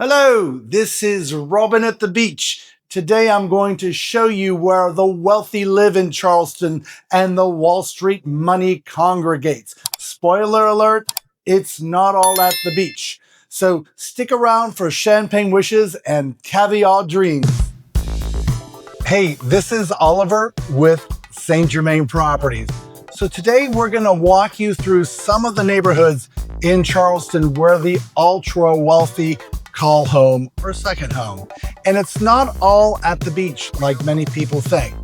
Hello, this is Robin at the beach. Today I'm going to show you where the wealthy live in Charleston and the Wall Street money congregates. Spoiler alert, it's not all at the beach. So stick around for champagne wishes and caviar dreams. Hey, this is Oliver with Germain Properties. So today we're going to walk you through some of the neighborhoods in Charleston where the ultra wealthy call home or second home. And it's not all at the beach like many people think.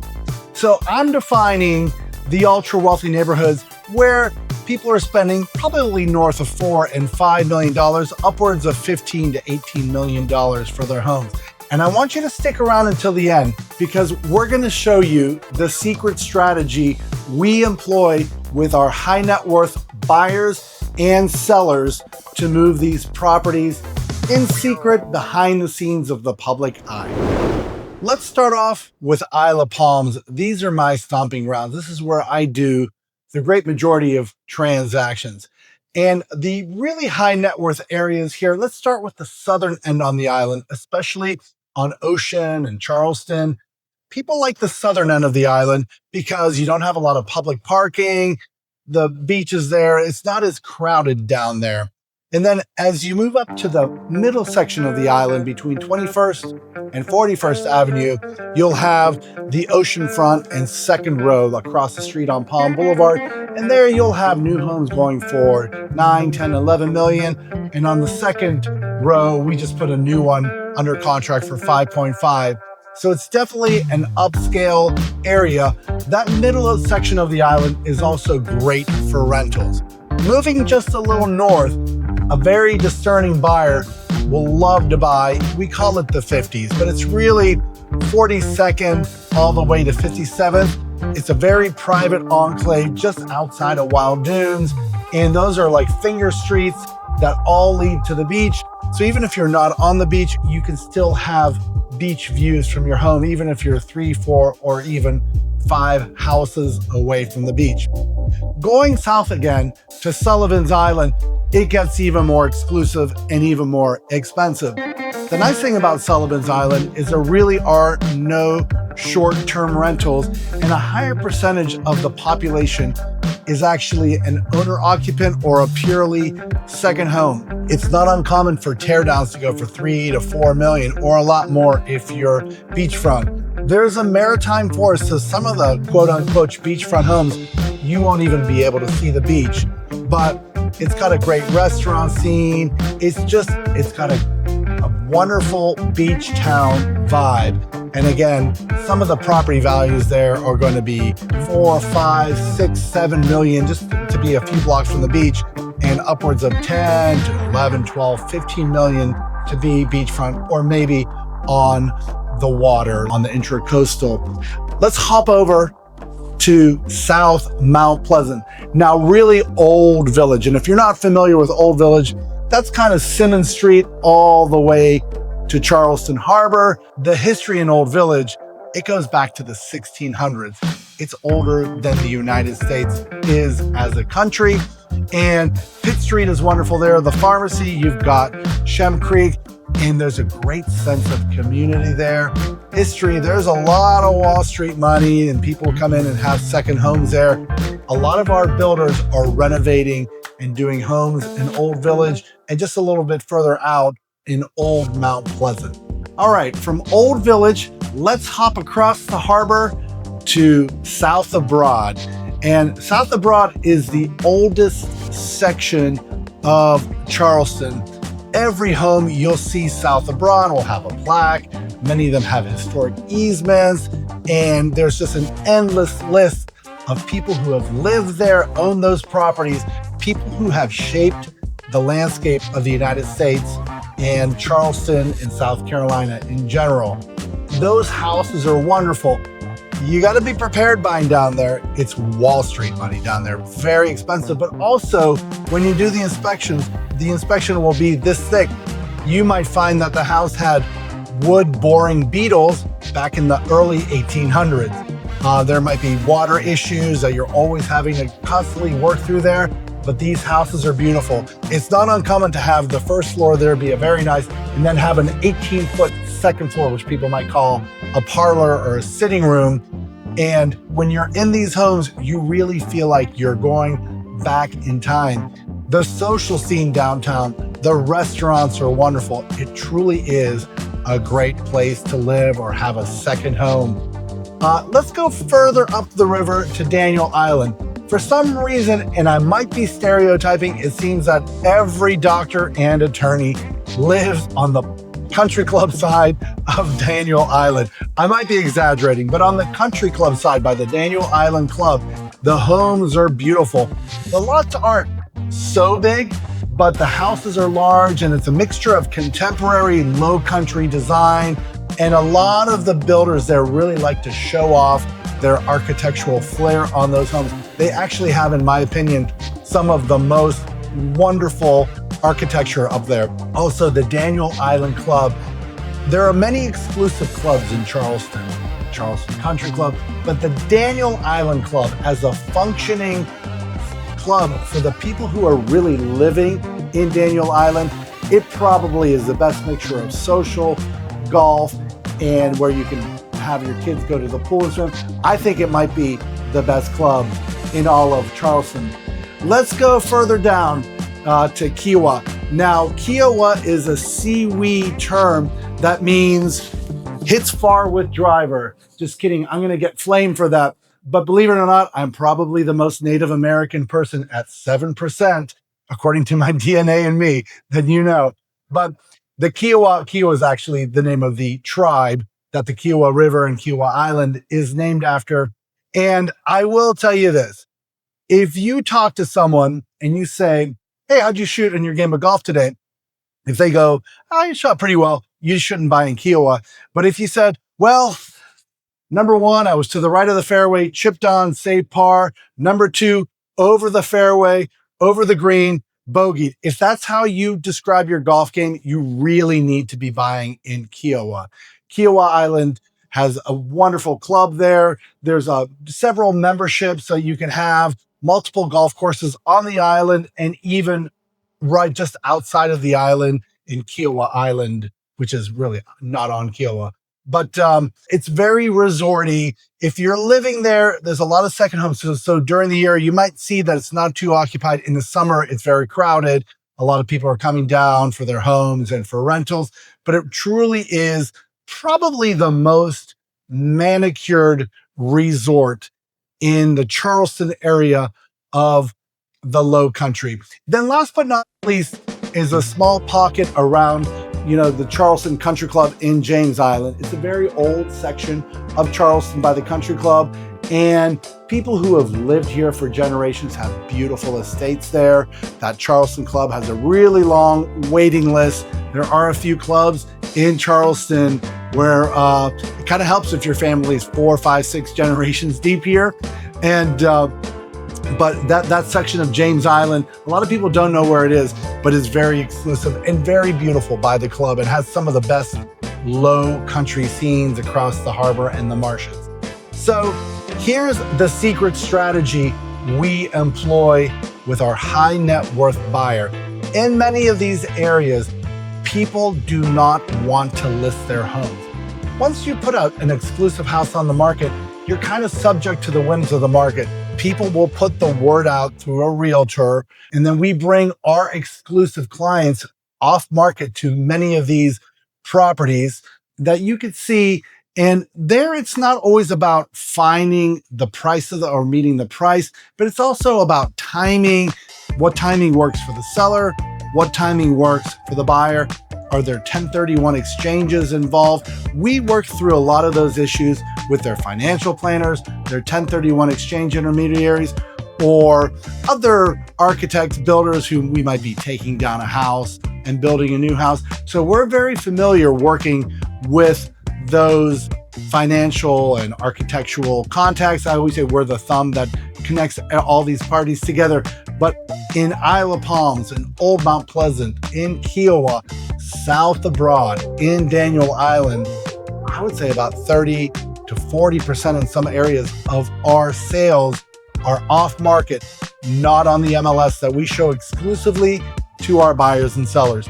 So I'm defining the ultra wealthy neighborhoods where people are spending probably north of $4 and $5 million, upwards of $15 to $18 million for their homes. And I want you to stick around until the end because we're going to show you the secret strategy we employ with our high net worth buyers and sellers to move these properties in secret behind the scenes of the public eye. Let's start off with Isle of Palms. These are my stomping grounds. This is where I do the great majority of transactions. And the really high net worth areas here, let's start with the southern end on the island, especially on Ocean and Charleston. People like the southern end of the island because you don't have a lot of public parking. The beach is there. It's not as crowded down there. And then as you move up to the middle section of the island between 21st and 41st Avenue, you'll have the oceanfront and second row across the street on Palm Boulevard. And there you'll have new homes going for 9, 10, 11 million. And on the second row, we just put a new one under contract for 5.5. So it's definitely an upscale area. That middle section of the island is also great for rentals. Moving just a little north, a very discerning buyer will love to buy, we call it the 50s, but it's really 42nd all the way to 57th. It's a very private enclave just outside of Wild Dunes. And those are like finger streets that all lead to the beach. So even if you're not on the beach, you can still have beach views from your home, even if you're 3, 4, or even 5 houses away from the beach. Going south again to Sullivan's Island, it gets even more exclusive and even more expensive. The nice thing about Sullivan's Island is there really are no short-term rentals, and a higher percentage of the population is actually an owner-occupant or a purely second home. It's not uncommon for teardowns to go for 3 to 4 million or a lot more if you're beachfront. There's a maritime force, so some of the quote-unquote beachfront homes, you won't even be able to see the beach. But it's got a great restaurant scene. It's got a wonderful beach town vibe. And again, some of the property values there are going to be 4, 5, 6, 7 million just to be a few blocks from the beach, and upwards of 10 to 11, 12, 15 million to be beachfront or maybe on the water on the intracoastal. Let's hop over to South Mount Pleasant. Now, really old village. And if you're not familiar with Old Village, that's kind of Simmons Street all the way to Charleston Harbor. The history in Old Village, it goes back to the 1600s. It's older than the United States is as a country. And Pitt Street is wonderful there. The pharmacy, you've got Shem Creek, and there's a great sense of community there. History, there's a lot of Wall Street money and people come in and have second homes there. A lot of our builders are renovating and doing homes in Old Village and just a little bit further out in Old Mount Pleasant. All right, from Old Village, let's hop across the harbor to South of Broad. And South of Broad is the oldest section of Charleston. Every home you'll see south of Broad will have a plaque. Many of them have historic easements, and there's just an endless list of people who have lived there, owned those properties, people who have shaped the landscape of the United States and Charleston and South Carolina in general. Those houses are wonderful. You got to be prepared buying down there. It's Wall Street money down there, very expensive, but also when you do the inspection will be this thick. You might find that the house had wood boring beetles back in the early 1800s. There might be water issues that you're always having to constantly work through there. but these houses are beautiful. It's not uncommon to have the first floor there be a very nice, and then have an 18-foot second floor, which people might call a parlor or a sitting room. And when you're in these homes, you really feel like you're going back in time. The social scene downtown, the restaurants are wonderful. It truly is a great place to live or have a second home. Let's go further up the river to Daniel Island. For some reason, and I might be stereotyping, it seems that every doctor and attorney lives on the country club side of Daniel Island. I might be exaggerating, but on the country club side by the Daniel Island Club, the homes are beautiful. The lots aren't so big, but the houses are large, and it's a mixture of contemporary low country design. And a lot of the builders there really like to show off their architectural flair on those homes. They actually have, in my opinion, some of the most wonderful architecture up there. Also, the Daniel Island Club. There are many exclusive clubs in Charleston Country Club, but the Daniel Island Club as a functioning club for the people who are really living in Daniel Island, it probably is the best mixture of social, golf, and where you can have your kids go to the pool and swim. I think it might be the best club in all of Charleston. Let's go further down to 𝐏𝐫𝐫. Now, 𝐏𝐫𝐫 is a Seawee term that means hits far with driver. Just kidding, I'm gonna get flamed for that. But believe it or not, I'm probably the most Native American person at 7%, according to my DNA and me, that you know. But the 𝐏𝐫𝐫 is actually the name of the tribe that the 𝐏𝐽A River and 𝐏𝐽A Island is named after. And I will tell you this, if you talk to someone and you say, hey, how'd you shoot in your game of golf today? If they go, oh, you shot pretty well, you shouldn't buy in 𝐏𝐽A. But if you said, well, number one, I was to the right of the fairway, chipped on, saved par. Number two, over the fairway, over the green, bogeyed. If that's how you describe your golf game, you really need to be buying in 𝐏𝐽A. 𝐏𝐽A Island has a wonderful club there. There's several memberships, so you can have multiple golf courses on the island, and even right just outside of the island in 𝐏𝐽A Island, which is really not on 𝐏𝐽A. But it's very resorty. If you're living there, there's a lot of second homes. So during the year, you might see that it's not too occupied. In the summer, it's very crowded. A lot of people are coming down for their homes and for rentals. But it truly is probably the most manicured resort in the Charleston area of the Low Country. Then last but not least is a small pocket around the Charleston Country Club in James Island. It's a very old section of Charleston by the Country Club, and people who have lived here for generations have beautiful estates there. That Charleston Club has a really long waiting list. There are a few clubs in Charleston where it kind of helps if your family is 4, 5, 6 generations deep here. And but that section of James Island, a lot of people don't know where it is, but it's very exclusive and very beautiful by the club. It has some of the best low country scenes across the harbor and the marshes. So here's the secret strategy we employ with our high net worth buyer. In many of these areas, people do not want to list their homes. Once you put out an exclusive house on the market, you're kind of subject to the whims of the market. People will put the word out through a realtor, and then we bring our exclusive clients off market to many of these properties that you could see. And there, it's not always about finding the price or meeting the price, but it's also about timing. What timing works for the seller? What timing works for the buyer? Are there 1031 exchanges involved? We work through a lot of those issues with their financial planners, their 1031 exchange intermediaries, or other architects, builders who we might be taking down a house and building a new house. So we're very familiar working with those financial and architectural contacts. I always say we're the thumb that connects all these parties together. But in Isle of Palms, in Old Mount Pleasant, in 𝐏𝐽A, South Abroad, in Daniel Island, I would say about 30 to 40% in some areas of our sales are off market. not on the MLS, that we show exclusively to our buyers and sellers.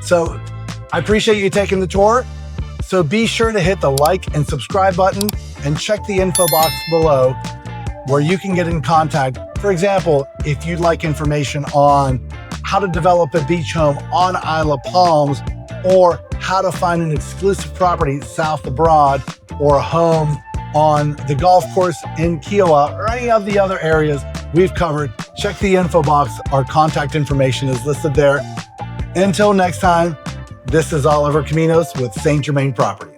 So I appreciate you taking the tour. So be sure to hit the like and subscribe button and check the info box below where you can get in contact. For example, if you'd like information on how to develop a beach home on Isle of Palms, or how to find an exclusive property south of Broad, or a home on the golf course in Kiawah, or any of the other areas we've covered, check the info box. Our contact information is listed there. Until next time, this is Oliver Caminos with St. Germain Properties.